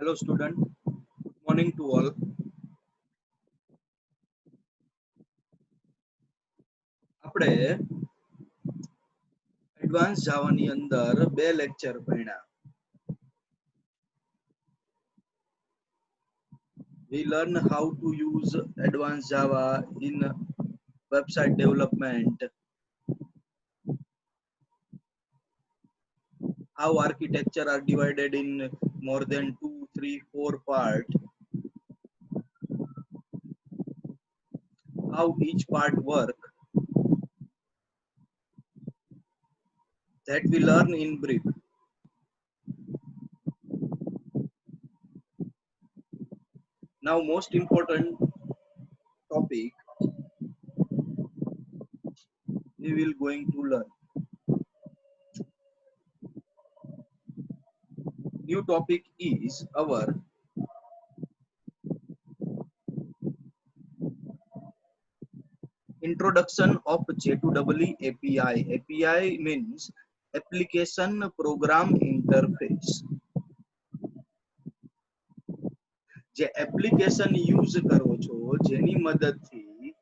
Hello student, good morning to all. આપણે advance જાવા ની અંદર બે લેક્ચર ભણ્યા. We learn how to use advanced Java in website development, how architecture are divided in more than 2, 3, 4 parts, how each part work, that we learn in brief. Now most important topic we will going to learn. New topic is our introduction of J2EE API. API means application program interface. જે application use કરો છો જેની મદદથી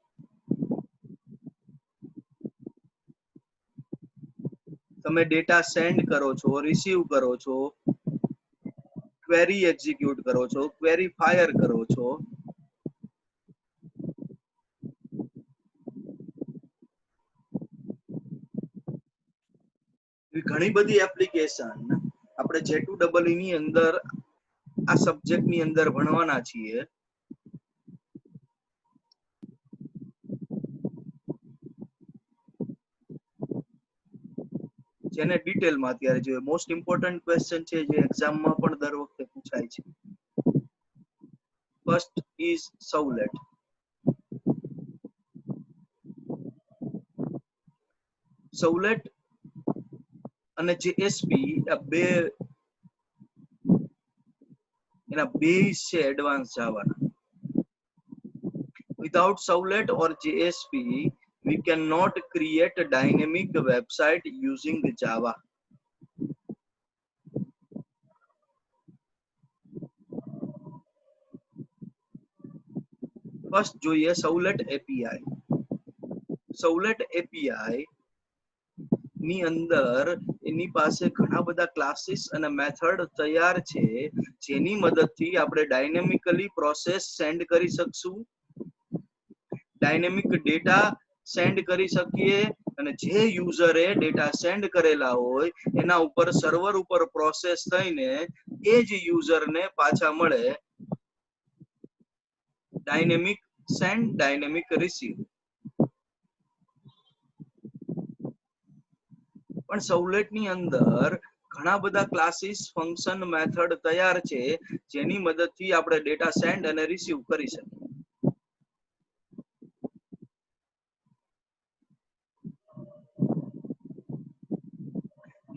તમે data send કરો છો, receive કરો છો, ક્વેરી એક્ઝિક્યુટ કરો છો, ક્વેરી ફાયર કરો છો, ઘણી બધી એપ્લિકેશન આપણે J2EE ની અંદર આ સબ્જેક્ટ ની અંદર ભણવાના છીએ. જેને ડિટેલમાં અત્યારે જોઈએ. મોસ્ટ ઇમ્પોર્ટન્ટ ક્વેશ્ચન છે જે એક્ઝામમાં પણ દર વખતે પૂછાય છે. First is સવલેટ. સવલેટ અને જેએસપી આ બે એના બેઝ છે advance જાવાના. Without Servlet or JSP, we cannot create a dynamic website using Java. First જોઈએ Servlet API. Servlet API ની અંદર એની પાસે ઘણા બધા ક્લાસીસ અને મેથડ તૈયાર છે જેની મદદથી આપણે ડાયનેમિકલી પ્રોસેસ સેન્ડ કરી શકશું, ડાયનેમિક ડેટા સેન્ડ કરી શકીએ અને જે યુઝરે ડેટા સેન્ડ કરેલા હોય એના ઉપર સર્વર ઉપર પ્રોસેસ થઈને એ જ યુઝરને પાછા મળે ડાયનેમિક સેન્ડ, ડાયનેમિક રિસીવ. પણ સવલેટ ની અંદર ઘણા બધા ક્લાસીસ, ફંક્શન, મેથડ તૈયાર છે જેની મદદથી આપણે ડેટા સેન્ડ અને રિસીવ કરી શકીએ.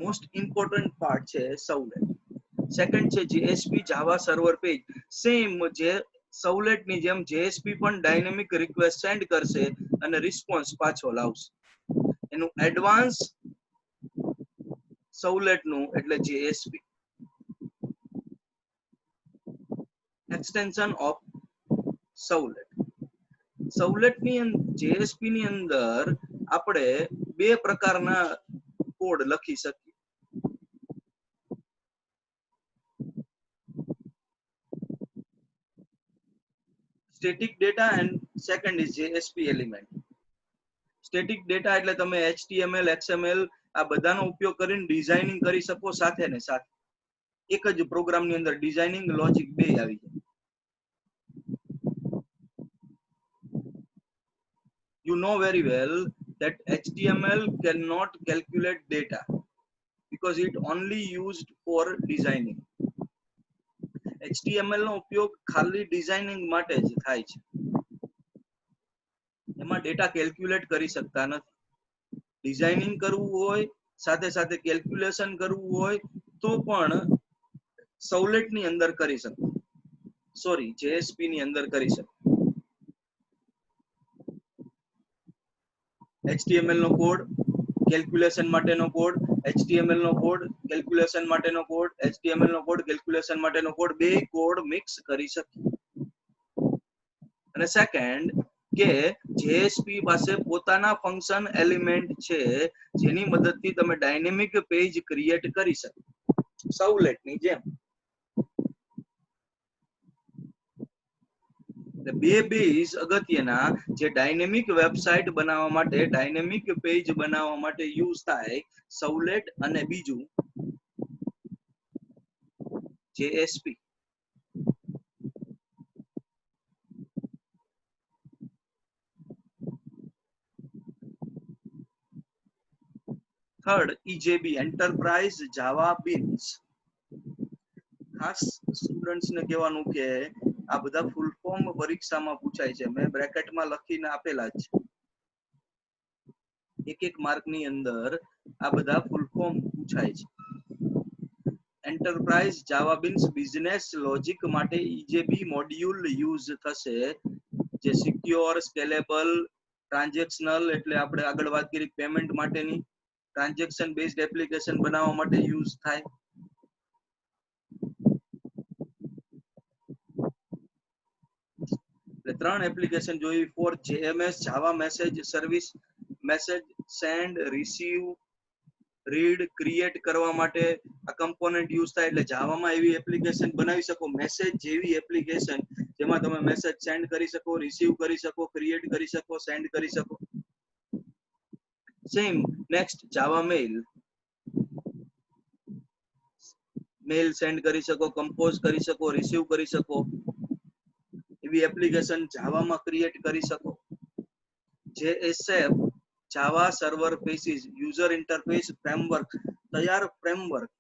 મોસ્ટ ઇમ્પોર્ટન્ટ પાર્ટ છે સવલેટ. સેકન્ડ છે જેએસપી જાવા સર્વર પેજ. સેમ જે સવલેટ ની જેમ જેએસપી પણ ડાયનેમિક રિક્વેસ્ટ સેન્ડ કરશે અને રિસ્પોન્સ પાછો લાવશે. એનું એડવાન્સ સવલેટ નું એટલે જેએસપી, એક્સટેન્શન ઓફ સવલેટ. સવલેટ ની જેએસપી ની અંદર આપણે બે પ્રકારના કોડ લખી શકીએ. Static data and second is JSP element. Static data એટલે તમે HTML, XML આ બધાનો ઉપયોગ કરીને ડિઝાઇનિંગ કરી શકો સાથે ને સાથે. એક જ પ્રોગ્રામની અંદર ડિઝાઇનિંગ, લોજિક બે આવી જાય. You know very well that HTML cannot calculate data because it only used for designing. HTML નો ઉપયોગ ખાલી ડિઝાઇનિંગ માટે જ થાય છે. એમાં ડેટા કેલ્ક્યુલેટ કરી શકતા નથી. ડિઝાઇનિંગ કરવું હોય સાથે સાથે કેલ્ક્યુલેશન કરવું હોય તો પણ સવલેટ ની અંદર કરી શકો, સોરી JSP ની અંદર કરી શકો. HTML નો કોડ કેલ્ક્યુલેશન માટેનો કોડ, HTML નો કોડ, કેલ્ક્યુલેશન માટેનો કોડ, HTML નો કોડ, કેલ્ક્યુલેશન માટેનો કોડ, બે કોડ મિક્સ કરી શકીએ. અને સેકન્ડ કે JSP પાસે પોતાના ફંક્શન એલિમેન્ટ છે જેની મદદથી તમે ડાયનેમિક પેજ ક્રિએટ કરી શકો સવલેટની જેમ. બે બેઝ અગત્યના જે ડાયનેમિક વેબસાઇટ બનાવવા માટે, ડાયનેમિક પેજ બનાવવા માટે યુઝ થાય, સવલેટ અને બીજું JSP. Third EJB enterprise Java beans. ખાસ સ્ટુડન્ટ્સ ને કહેવાનું કે આ બધા ફૂલ ફોર્મ પરીક્ષામાં પૂછાય છે, મેં બ્રેકેટમાં લખીને આપેલા છે. એક માર્કની અંદર આ બધા ફૂલ ફોર્મ પૂછાય છે. Enterprise Java beans business logic માટે EJB મોડ્યુલ યુઝ થશે, જે સિક્યોર, સ્કેલેબલ, ટ્રાન્ઝેક્શનલ એટલે આપણે આગળ વાત કરી પેમેન્ટ માટેની, ટ્રાન્ઝેક્શન બેઝડ એપ્લિકેશન બનાવવા માટે યુઝ થાય. એટલે 3 એપ્લિકેશન જોઈ for JMS Java message service, message send, receive, read, create કરવા માટે આ કમ્પોનન્ટ યુઝ થાય. એટલે જાવામાં એવી એપ્લિકેશન બનાવી શકો, મેસેજ જેવી એપ્લિકેશન જેમાં તમે મેસેજ સેન્ડ કરી શકો, રિસીવ કરી શકો, ક્રિએટ કરી શકો, સેન્ડ કરી શકો. સેમ નેક્સ્ટ જાવા મેલ, મેલ સેન્ડ કરી શકો, કમ્પોઝ કરી શકો, રિસીવ કરી શકો, એવી એપ્લિકેશન જાવામાં ક્રિએટ કરી શકો. JSF Java server faces user interface framework, તૈયાર ફ્રેમવર્ક.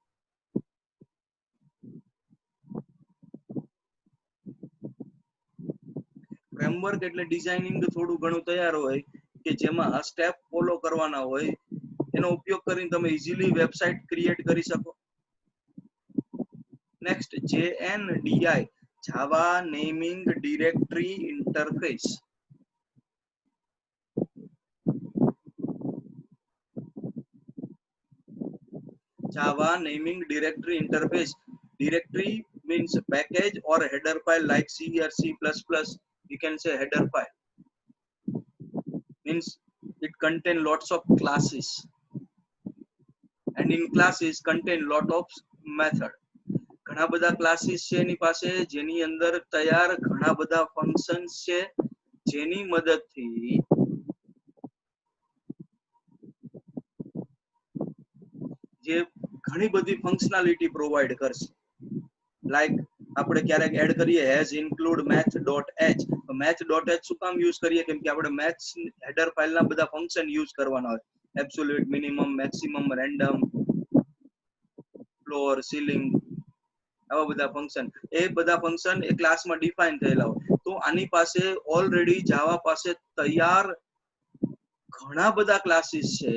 ફ્રેમવર્ક એટલે ડિઝાઇનિંગ થોડું ઘણું તૈયાર હોય કે જેમાં સ્ટેપ ફોલો કરવાના હોય, એનો ઉપયોગ કરીને તમે ઇઝીલી વેબસાઇટ ક્રિએટ કરી શકો. Next JNDI Java naming directory interface. Java naming directory interface. Directory means package or header file like C or C++. You can say header file. Means it contain lots of classes. And in classes contain lot of method. ઘણા બધા classes છે એની પાસે જેની અંદર તૈયાર ઘણા બધા functions છે જેની મદદથી જે ઘણી બધી ફંક્શનાલિટી પ્રોવાઈડ કરશે. લાઈક આપણે ક્યારેક એડ કરીએ હેઝ ઇન્ક્લુડ math.h. તો math.h શું કામ યુઝ કરીએ? કેમ કે આપણે મેથ્સ હેડર ફાઇલના બધા ફંક્શન યુઝ કરવાના હોય, absolute, minimum, maximum, random, floor, ceiling, આવા બધા ફંક્શન, એ બધા ફંક્શન એ ક્લાસમાં ડિફાઇન થયેલા હોય. તો આની પાસે ઓલરેડી જાવા પાસે તૈયાર ઘણા બધા ક્લાસીસ છે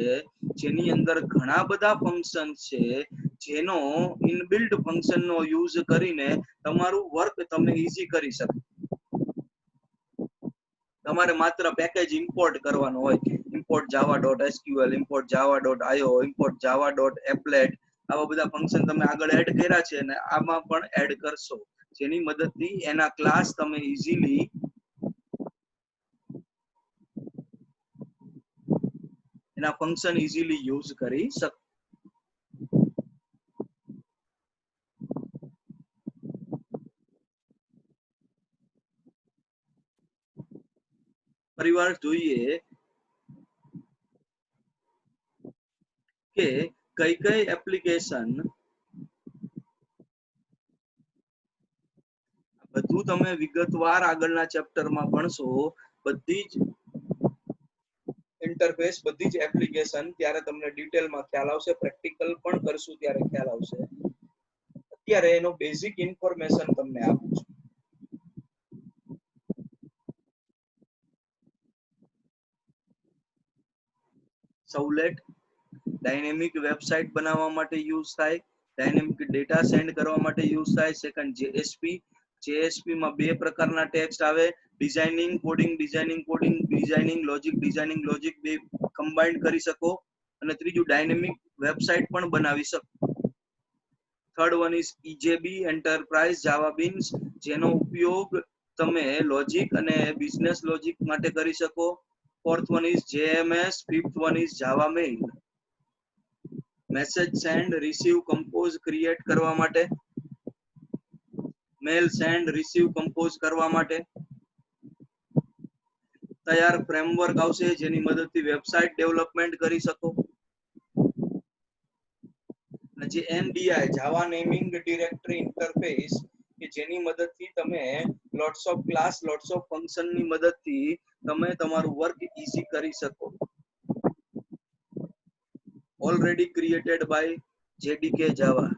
જેની અંદર ઘણા બધા ફંક્શન છે જેનો ઇનબિલ્ટ ફંક્શનનો યુઝ કરીને તમારું વર્ક તમે ઈઝી કરી શકો. તમારે માત્ર પેકેજ ઇમ્પોર્ટ કરવાનો હોય, import java.sql, import java.io, import java.applet, આવા બધા ફંક્શન તમે આગળ એડ કર્યા છે અને આમાં પણ એડ કરશો જેની મદદથી એના ક્લાસ તમે ઈઝીલી એના ફંક્શન ઈઝીલી યુઝ કરી શકો. પરિવાર જોઈએ કે કઈ કઈ એપ્લિકેશન, બધું તમે વિગતવાર આગળના ચેપ્ટરમાં ભણશો. બધી જ ઇન્ટરફેસ, બધી જ એપ્લિકેશન ત્યારે તમને ડિટેલમાં ખ્યાલ આવશે, પ્રેક્ટિકલ પણ કરશું ત્યારે ખ્યાલ આવશે. અત્યારે એનો બેઝિક ઇન્ફોર્મેશન તમને આપું છું. સવલેટ ડાયનેમિક વેબસાઇટ બનાવવા માટે યુઝ થાય, ડાયનેમિક ડેટા સેન્ડ કરવા માટે યુઝ થાય. સેકન્ડ JSP માં બે પ્રકારના ટેક્સ્ટ આવે, designing coding, designing coding, designing logic, designing logic, બે કમ્બાઇન્ડ કરી શકો. અને ત્રીજું ડાયનેમિક વેબસાઇટ પણ બનાવી શકો. Third one is EJB enterprise Java beans, જેનો ઉપયોગ તમે લોજિક અને બિઝનેસ લોજિક માટે કરી શકો. Fourth one is JMS, fifth one is Java mail, message send receive compose create કરવા માટે, મેલ સેન્ડ રિસીવ કમ્પોઝ કરવા માટે. તૈયાર ફ્રેમવર્ક આવશે જેની મદદથી વેબસાઇટ ડેવલપમેન્ટ કરી શકો. અને જે NDI Java naming directory interface કે જેની મદદથી તમે lots of class lots of function ની મદદથી તમે તમારું વર્ક ઈઝી કરી શકો. Already created by JDK Java.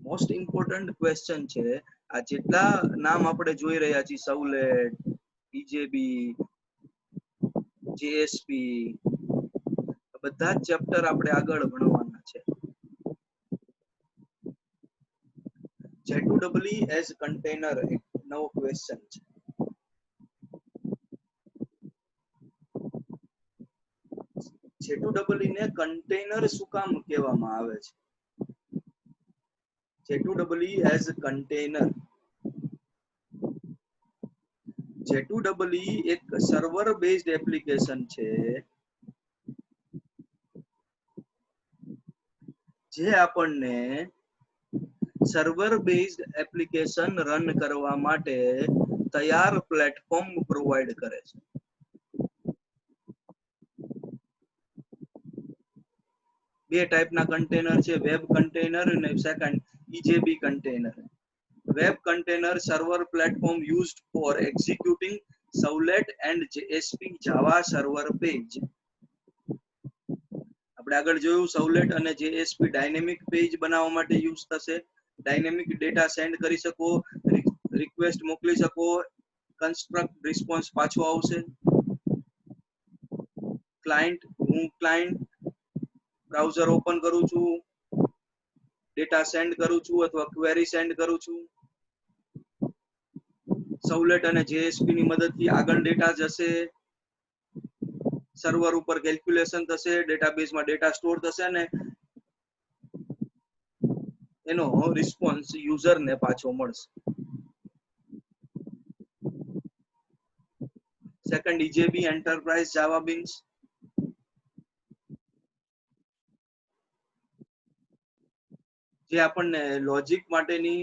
Most important question છે આ જેટલા નામ આપણે જોઈ રહ્યા છીએ, સવલેટ, EJB, JSP, બધા જ ચેપ્ટર આપણે આગળ ભણવાના છે. J2EE એઝ કન્ટેનર એક નવો ક્વેશ્ચન છે. J2EE ને કન્ટેનર શું કામ કહેવામાં આવે છે? J2EE as container. J2EE એક સર્વર બેઝડ એપ્લિકેશન છે જે આપણને સર્વર બેઝડ એપ્લિકેશન રન કરવા માટે તૈયાર પ્લેટફોર્મ પ્રોવાઈડ કરે છે. બે ટાઈપના કન્ટેનર છે, વેબ કન્ટેનર અને second EJB container. Web container server platform used for executing servlet and JSP Java server page. આપણે આગળ જોયું સવલેટ અને JSP ડાયનેમિક પેજ બનાવવા માટે યુઝ થશે. ડાયનેમિક ડેટા સેન્ડ કરી શકો, રિક્વેસ્ટ મોકલી શકો, કન્સ્ટ્રક્ટ રિસ્પોન્સ પાછો આવશે. ક્લાયન્ટ, હું ક્લાયન્ટ બ્રાઉઝર ઓપન કરું છું, ડેટા સેન્ડ કરું છું અથવા ક્વેરી સેન્ડ કરું છું. સવલેટ અને JSP ની મદદથી આગળ ડેટા જશે, સર્વર ઉપર કેલ્ક્યુલેશન થશે, ડેટાબેઝમાં ડેટા સ્ટોર થશે અને એનો રિસ્પોન્સ યુઝરને પાછો મળશે. Second EJB enterprise Java beans. જે આપણને લોજિક માટેની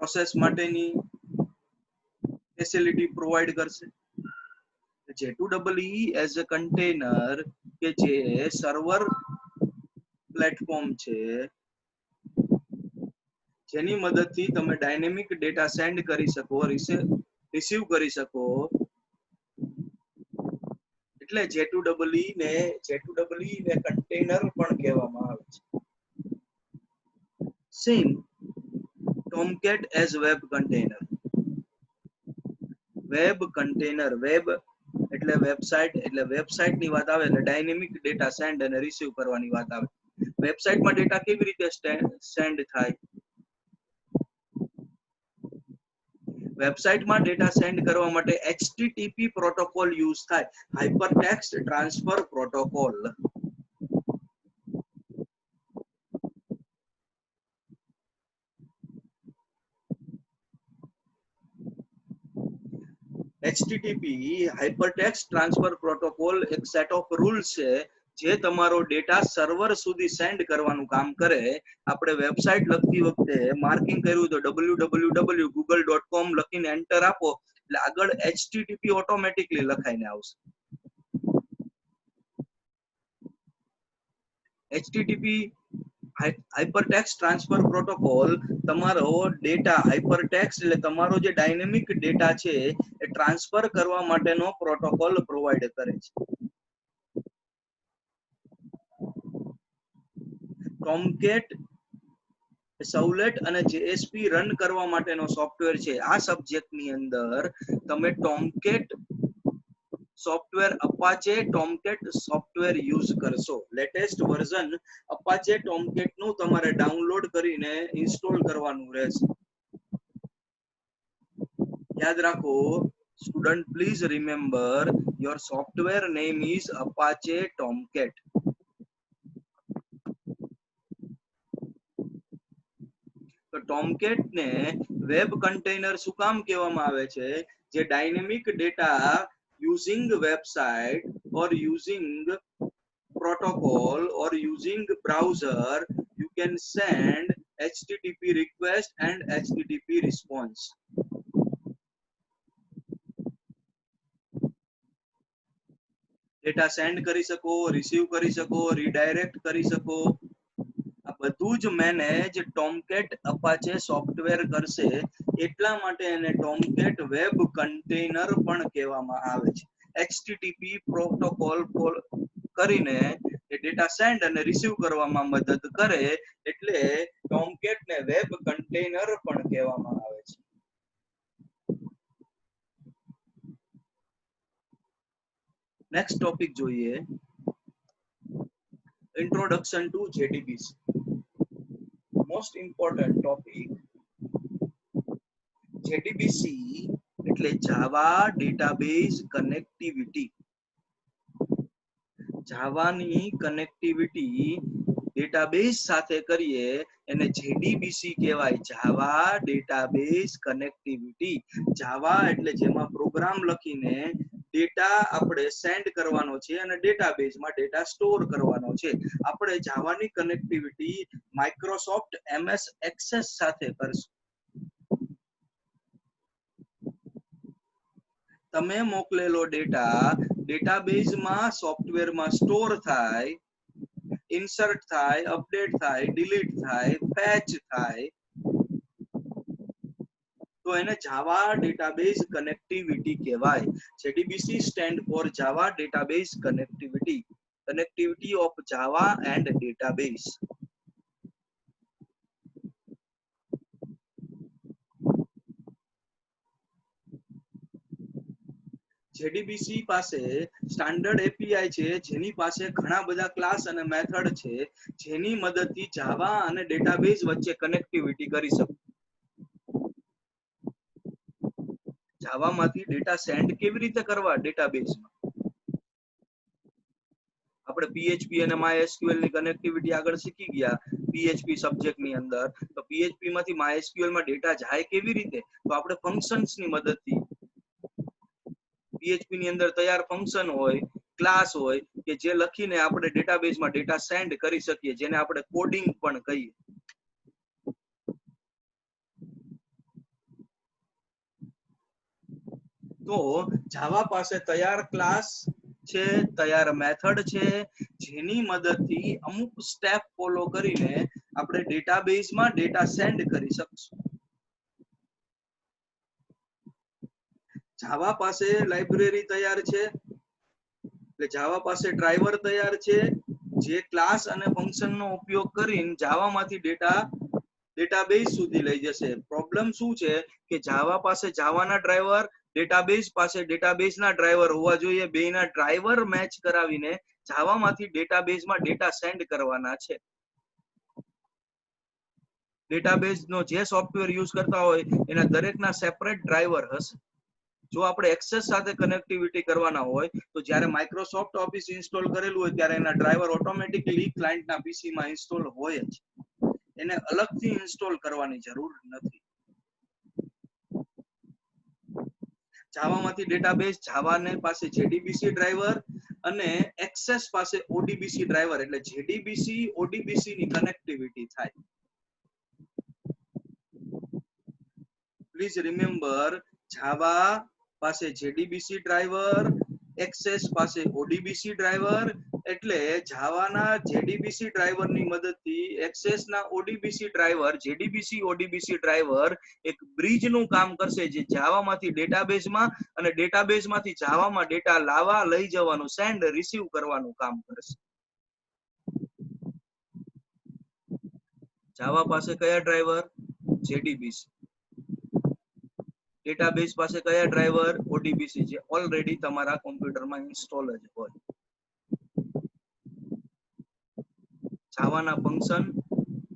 પ્રોસેસ માટેની ફેસિલિટી પ્રોવાઈડ કરશે. J2EE એઝ અ કન્ટેનર કે જે સર્વર પ્લેટફોર્મ છે જેની મદદથી તમે ડાયનેમિક ડેટા સેન્ડ કરી શકો, રિસીવ કરી શકો. એટલે J2EE ને કન્ટેનર પણ કહેવામાં આવે છે. Same Tomcat as web container. Web container, web એટલે વેબસાઇટ, એટલે વેબસાઇટ ની વાત આવે એટલે ડાયનેમિક ડેટા સેન્ડ અને રિસીવ કરવાની વાત આવે. વેબસાઇટમાં ડેટા કેવી રીતે સેન્ડ થાય? વેબસાઇટમાં ડેટા સેન્ડ કરવા માટે HTTP પ્રોટોકોલ યુઝ થાય, hypertext transfer protocol. HTTP hypertext transfer protocol એક સેટ ઓફ રૂલ્સ છે જે તમારો ડેટા સર્વર સુધી સેન્ડ કરવાનું કામ કરે. આપણે વેબસાઇટ લખતી વખતે માર્કિંગ કર્યું તો www.google.com લખીને એન્ટર આપો એટલે આગળ HTTP ઓટોમેટિકલી લખાઈને આવશે. HTTP હાઇપરટેક્સ્ટ ટ્રાન્સફર પ્રોટોકોલ તમારો ડેટા હાઇપરટેક્સ્ટ એટલે તમારો જે ડાયનેમિક ડેટા છે એ ટ્રાન્સફર કરવા માટેનો પ્રોટોકોલ પ્રોવાઈડ કરે છે. Tomcat સવલેટ અને JSP રન કરવા માટેનો સોફ્ટવેર છે. આ સબ્જેક્ટની અંદર તમે Tomcat software Apache Tomcat software use કરશો. લેટેસ્ટ વર્ઝન અપાચે ટોમકેટ નું તમારે ડાઉનલોડ કરીને ઇન્સ્ટોલ કરવાનું રહેશે. યાદ રાખો student, please remember your software name is Apache Tomcat. તો ટોમકેટ ને વેબ કન્ટેનર શું કામ કહેવામાં આવે છે? જે dynamic data using website or using protocol or using browser, you can send HTTP request and HTTP response. Data send કરી શકો, રિસીવ કરી શકો, રીડાયરેક્ટ કરી શકો. આ બધું જ મેનેજ ટોમકેટ અપાચે સોફ્ટવેર કરશે. એટલા માટે એને ટોમકેટ વેબ કન્ટેનર પણ કહેવામાં આવે છે. HTTP પ્રોટોકોલ કરીને એ ડેટા સેન્ડ અને રિસીવ કરવામાં મદદ કરે, એટલે ટોમકેટ ને વેબ કન્ટેનર પણ કહેવામાં આવે છે. નેક્સ્ટ ટોપિક જોઈએ, introduction to JDBC. Most important topic. JDBC એટલે જાવા ડેટાબેઝ કનેક્ટિવિટી. જાવાની કનેક્ટિવિટી ડેટાબેઝ સાથે કરીએ એને જેડીબીસી કહેવાય. જાવા ડેટાબેઝ કનેક્ટિવિટી. જાવા એટલે જેમાં પ્રોગ્રામ લખીને ડેટા આપણે સેન્ડ કરવાનો છે અને ડેટાબેઝમાં ડેટા સ્ટોર કરવાનો છે. આપણે જાવાની કનેક્ટિવિટી માઇક્રોસોફ્ટ MS એક્સેસ સાથે કરશું. તમે મોકલેલો ડેટા ડેટાબેઝમાં સોફ્ટવેરમાં સ્ટોર થાય, ઇન્સર્ટ થાય, અપડેટ થાય, ડિલીટ થાય, ફેચ થાય, તો એને જાવા ડેટાબેઝ કનેક્ટિવિટી કહેવાય. JDBC stand for Java database connectivity. Connectivity of Java and database. JDBC પાસે સ્ટાન્ડર્ડ એપીઆઈ છે, જેની પાસે ઘણા બધા ક્લાસ અને મેથડ છે, જેની મદદથી જાવા અને ડેટાબેઝ વચ્ચે કનેક્ટિવિટી કરી શકો. જાવામાંથી ડેટા સેન્ડ કેવી રીતે કરવા ડેટાબેઝમાં? આપણે પીએચપી અને MySQL ની કનેક્ટિવિટી આગળ શીખી ગયા પીએચપી સબ્જેક્ટની અંદર. તો પીએચપી માંથી MySQL માં ડેટા જાય કેવી રીતે? તો આપણે ફંક્શન્સ ની મદદથી. પીએચપી ની અંદર તૈયાર ફંક્શન હોય, ક્લાસ હોય કે જે લખીને આપણે ડેટાબેઝમાં ડેટા સેન્ડ કરી શકીએ, જેને આપણે કોડિંગ પણ કહીએ. તો જાવા પાસે તૈયાર ક્લાસ છે, તૈયાર મેથડ છે, જેની મદદથી અમુક સ્ટેપ ફોલો કરીને આપણે ડેટાબેઝમાં ડેટા સેન્ડ કરી શકશું. જાવા પાસે લાઇબ્રેરી તૈયાર છે, એટલે જાવા પાસે ડ્રાઈવર તૈયાર છે, જે ક્લાસ અને ફંક્શન નો ઉપયોગ કરીને જાવામાંથી ડેટાબેઝ સુધી લઈ જશે. પ્રોબ્લેમ શું છે કે જાવા પાસે જાવાના ડ્રાઈવર, ડેટાબેઝ પાસે ડેટાબેઝના ડ્રાઈવર હોવા જોઈએ. બેયના ડ્રાઈવર મેચ કરાવીને જાવામાંથી ડેટાબેઝમાં ડેટા સેન્ડ કરવાના છે. ડેટાબેઝનો જે સોફ્ટવેર યુઝ કરતા હોય એના દરેકના સેપરેટ ડ્રાઈવર હશે. જો આપણે એક્સેસ સાથે કનેક્ટિવિટી કરવાના હોય તો જ્યારે માઇક્રોસોફ્ટ ઓફિસ ઇન્સ્ટોલ કરેલું હોય ત્યારે એના ડ્રાઈવર ઓટોમેટિકલી ક્લાયન્ટના પીસીમાં ઇન્સ્ટોલ હોય જ. એને અલગથી ઇન્સ્ટોલ કરવાની જરૂર નથી. જાવામાંથી ડેટાબેઝ, જાવાને પાસે જેડીબીસી ડ્રાઈવર અને એક્સેસ પાસે ઓડીબીસી ડ્રાઈવર, એટલે જેડીબીસી ઓડીબીસી ની કનેક્ટિવિટી થાય. પ્લીઝ રિમેમ્બર, જાવા પાસે જેડીબીસી ડ્રાઈવર, એક્સેસ પાસે ઓડીબીસી ડ્રાઈવર, એટલે જાવાના જેડીબીસી ડ્રાઈવરની મદદથી એક્સેસના ઓડીબીસી ડ્રાઈવર, જેડીબીસી ઓડીબીસી ડ્રાઈવર એક બ્રિજનું કામ કરશે, જે જાવામાંથી ડેટાબેઝમાં અને ડેટાબેઝમાંથી જાવામાં ડેટા લાવવા, લઈ જવાનું, સેન્ડ રિસીવ કરવાનું કામ કરશે. જાવા પાસે કયા ડ્રાઈવર? જેડીબીસી. ડેટાબેઝ પાસે કયા ડ્રાઈવર? ઓડીબીસી, જે ઓલરેડી તમારા કોમ્પ્યુટરમાં ઇન્સ્ટોલ જ હોય. જાવાના ફંક્શન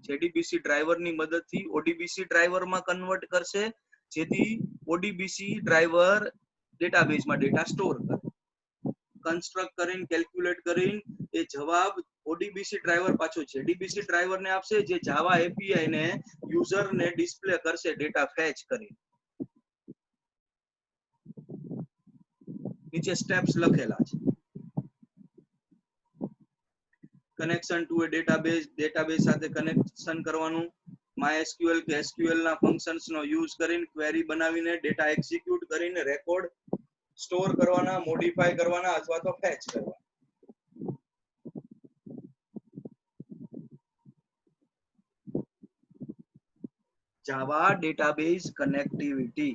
જેડીબીસી ડ્રાઈવરની મદદથી ઓડીબીસી ડ્રાઈવરમાં કન્વર્ટ કરશે, જેથી ઓડીબીસી ડ્રાઈવર ડેટાબેઝમાં ડેટા સ્ટોર કરે. કન્સ્ટ્રક્ટ કરીને, કેલ્ક્યુલેટ કરીને એ જવાબ ઓડીબીસી ડ્રાઈવર પાછો જેડીબીસી ડ્રાઈવરને આપશે, જે જાવા એપીઆઈ ને યુઝરને ડિસ્પ્લે કરશે ડેટા ફેચ કરીને. નીચે સ્ટેપ્સ લખેલા છે. કનેક્શન ટુ એ ડેટાબેઝ, ડેટાબેઝ સાથે કનેક્શન કરવાનું. MySQL કે SQL ના ફંક્શન્સ નો યુઝ કરીને ક્વેરી બનાવીને ડેટા એક્ઝિક્યુટ કરીને રેકોર્ડ સ્ટોર કરવાના, મોડિફાઈ કરવાના અથવા તો ફેચ કરવાના. જાવા ડેટાબેઝ કનેક્ટિવિટી.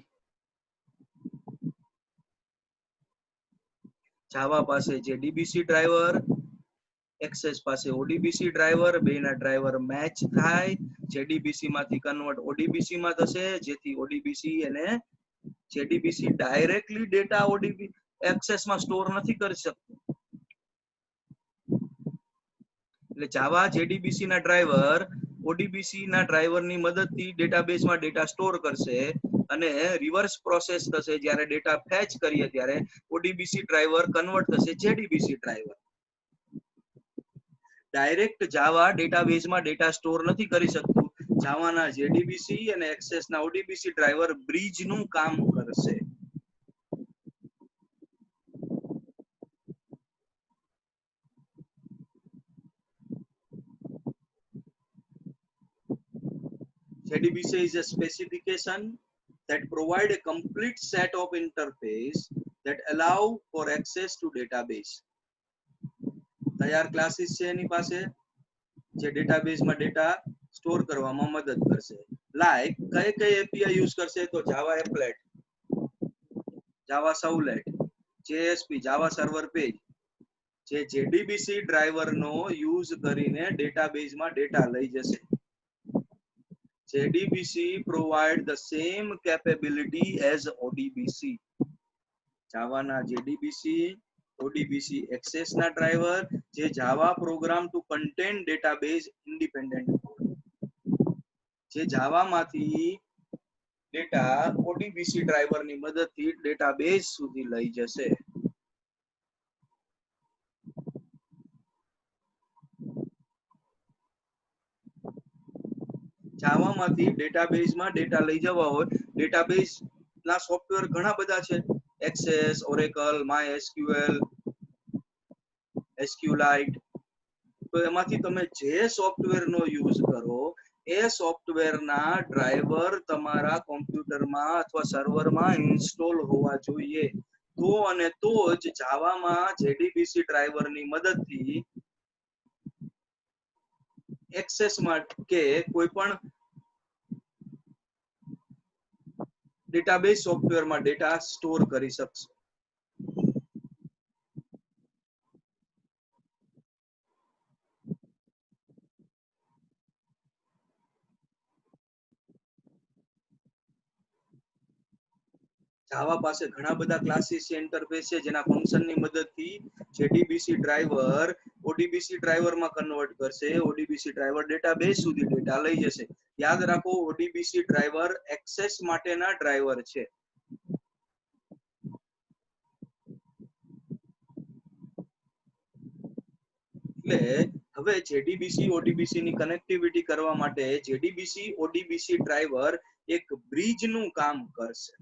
જાવા પાસે જેડીબીસી ડ્રાઈવર, એક્સેસ પાસે ઓડીબીસી ડ્રાઈવર, બેના ડ્રાઈવર મેચ થાય, જેડીબીસી માંથી કન્વર્ટ ઓડીબીસી માં થશે, જેથી ઓડીબીસી અને જેડીબીસી ડાયરેક્ટલી ડેટા ઓડીબી એક્સેસ માં સ્ટોર નથી કરી શકતું. એટલે જાવા જેડીબીસી ના ડ્રાઈવર ઓડીબીસી ના ડ્રાઈવર ની મદદથી ડેટાબેઝમાં ડેટા સ્ટોર કરશે, અને રિવર્સ પ્રોસેસ થશે. જ્યારે ડેટા ફેચ કરીએ ત્યારે ઓડીબીસી ડ્રાઈવર કન્વર્ટ થશે જેડીબીસી ડ્રાઈવર. ડાયરેક્ટ જાવા ડેટાબેઝમાં ડેટા સ્ટોર નથી કરી શકતું. જાવાના જેડીબીસી અને એક્સેસના ઓડીબીસી ડ્રાઈવર બ્રિજનું કામ કરશે. JDBC is a specification that provide a complete set of interface that allow for access to database. તૈયાર ક્લાસીસ છે એની પાસે, જે ડેટાબેઝમાં ડેટા સ્ટોર કરવામાં મદદ કરશે. લાઈક કઈ એપીઆઈ યુઝ કરશે? તો જાવા એપ્લેટ, જાવા સર્વલેટ, JSP, જાવા સર્વર પેજ, જે જેડીબીસી ડ્રાઈવરનો યુઝ કરીને ડેટાબેઝમાં ડેટા લઈ જશે. JDBC provide the same capability as ODBC. જાવાના JDBC, ODBC access ના ડ્રાઈવર, જે Java program to contain database independent code, જે જાવામાંથી ડેટા ઓડીબીસી ડ્રાઈવરની મદદથી ડેટાબેઝ સુધી લઈ જશે. જાવામાંથી ડેટાબેઝમાં ડેટા લઈ જવા હોય, ડેટાબેઝ ના સોફ્ટવેર ઘણા બધા છે. Access, Oracle, MySQL, SQLite. તો એમાંથી તમે જે સોફ્ટવેરનો યુઝ કરો એ સોફ્ટવેરના ડ્રાઈવર તમારા કોમ્પ્યુટરમાં અથવા સર્વરમાં ઇન્સ્ટોલ હોવા જોઈએ. તો અને તો જ જાવામાં જેડીબીસી ડ્રાઈવરની મદદથી એક્સેસમાં કે કોઈ પણ ડેટાબેઝ સોફ્ટવેરમાં ડેટા સ્ટોર કરી શકશો. જાવા પાસે ઘણા બધા ક્લાસીસ છે, ઇન્ટરફેસ છે, જેના ફંક્શનની મદદથી જેડીબીસી ડ્રાઈવર ઓડીબીસી ડ્રાઈવરમાં કન્વર્ટ કરશે. ઓડીબીસી ડ્રાઈવર ડેટાબેઝ સુધી ડેટા લઈ જશે. યાદ રાખો, ઓડીબીસી ડ્રાઈવર એક્સેસ માટેના ડ્રાઈવર છે. એટલે હવે જેડીબીસી ઓડીબીસી ની કનેક્ટિવિટી કરવા માટે જેડીબીસી ઓડીબીસી ડ્રાઈવર એક બ્રિજનું કામ કરશે.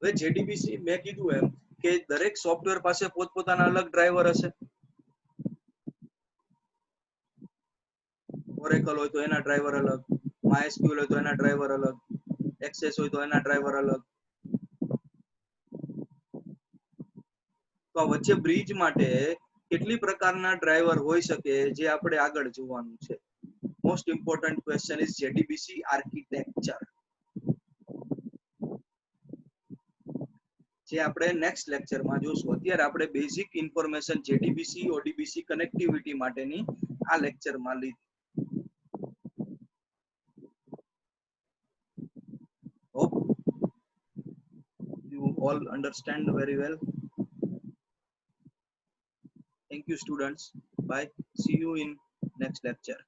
હવે જેડીબીસી મેં કીધું એમ કે દરેક સોફ્ટવેર પાસે પોતપોતાના અલગ ડ્રાઈવર હશે. ઓરેકલ હોય તો એના ડ્રાઈવર અલગ, MySQL હોય તો એના ડ્રાઈવર અલગ, એક્સેસ હોય તો એના ડ્રાઈવર અલગ. તો આ વચ્ચે બ્રિજ માટે કેટલી પ્રકારના ડ્રાઈવર હોઈ શકે, જે આપણે આગળ જોવાનું છે. Most important question is JDBC architecture. જે આપણે નેક્સ્ટ લેક્ચરમાં જોશું. અત્યારે આપણે basic information JDBC ODBC connectivity માટેની આ લેક્ચરમાં લીધી. Hope you all understand very well. Thank you students. Bye. See you in next lecture.